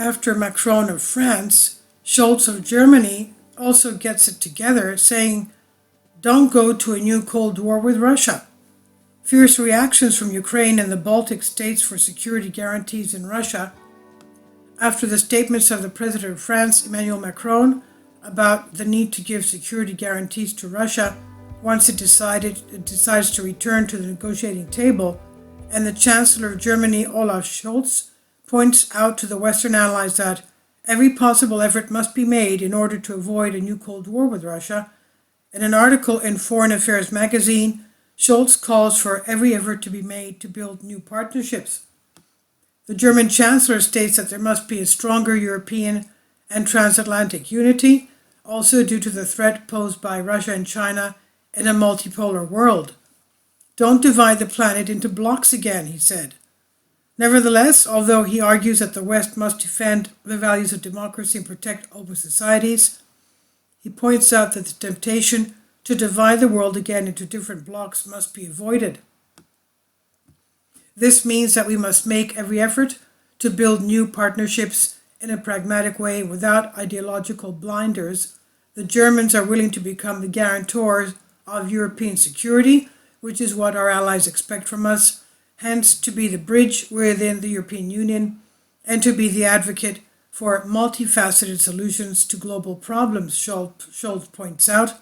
after Macron of France, Scholz of Germany also gets it together, saying, "Don't go to a new Cold War with Russia." Fierce reactions from Ukraine and the Baltic states for security guarantees in Russia after the statements of the President of France, Emmanuel Macron, about the need to give security guarantees to Russia once it decides to return to the negotiating table, and the Chancellor of Germany, Olaf Scholz, points out to the Western allies that every possible effort must be made in order to avoid a new Cold War with Russia. In an article in Foreign Affairs magazine, Scholz calls for every effort to be made to build new partnerships. The German Chancellor states that there must be a stronger European and transatlantic unity, also due to the threat posed by Russia and China in a multipolar world. "Don't divide the planet into blocks again," he said. Nevertheless, although he argues that the West must defend the values of democracy and protect open societies, he points out that the temptation to divide the world again into different blocks must be avoided. This means that we must make every effort to build new partnerships in a pragmatic way without ideological blinders. The Germans are willing to become the guarantors of European security, which is what our allies expect from us, hence to be the bridge within the European Union and to be the advocate for multifaceted solutions to global problems, Scholz points out.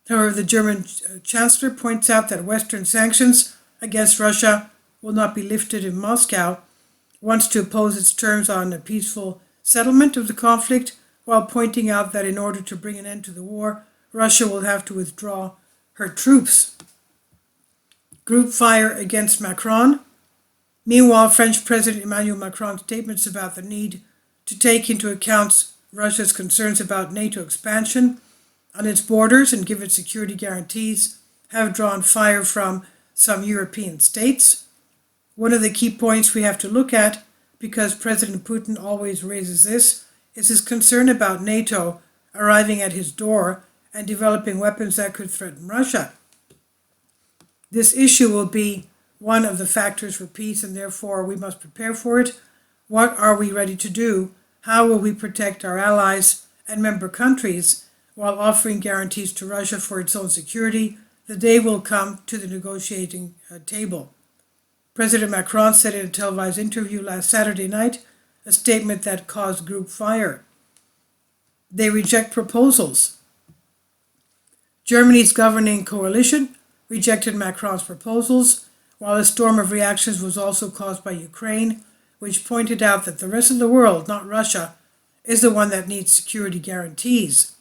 However, the German Chancellor points out that Western sanctions against Russia will not be lifted if Moscow wants to oppose its terms on a peaceful settlement of the conflict, while pointing out that in order to bring an end to the war, Russia will have to withdraw her troops. Group fire against Macron. Meanwhile, French President Emmanuel Macron's statements about the need to take into account Russia's concerns about NATO expansion on its borders and give it security guarantees have drawn fire from some European states. One of the key points we have to look at, because President Putin always raises this, is his concern about NATO arriving at his door and developing weapons that could threaten Russia. This issue will be one of the factors for peace, and therefore we must prepare for it. What are we ready to do? How will we protect our allies and member countries while offering guarantees to Russia for its own security? The day will come to the negotiating table. President Macron said in a televised interview last Saturday night, a statement that caused group fire. They reject proposals. Germany's governing coalition rejected Macron's proposals, while a storm of reactions was also caused by Ukraine, which pointed out that the rest of the world, not Russia, is the one that needs security guarantees.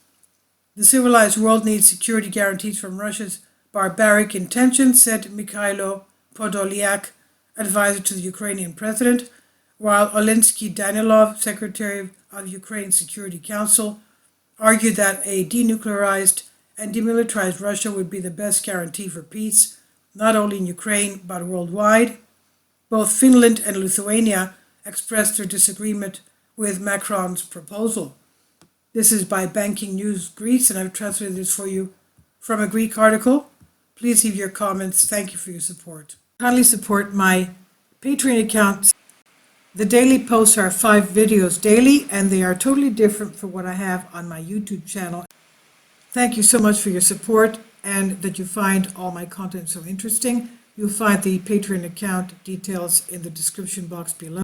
The civilized world needs security guarantees from Russia's barbaric intentions, said Mikhailo Podolyak, advisor to the Ukrainian president, while Olinsky Danilov, secretary of Ukraine's Security Council, argued that a denuclearized and demilitarized Russia would be the best guarantee for peace, not only in Ukraine but worldwide. Both Finland and Lithuania expressed their disagreement with Macron's proposal. This is by Banking News Greece, and I've translated this for you from a Greek article. Please leave your comments. Thank you for your support. Kindly support my Patreon account. The daily posts are 5 videos daily, and they are totally different from what I have on my YouTube channel. Thank you so much for your support and that you find all my content so interesting. You'll find the Patreon account details in the description box below.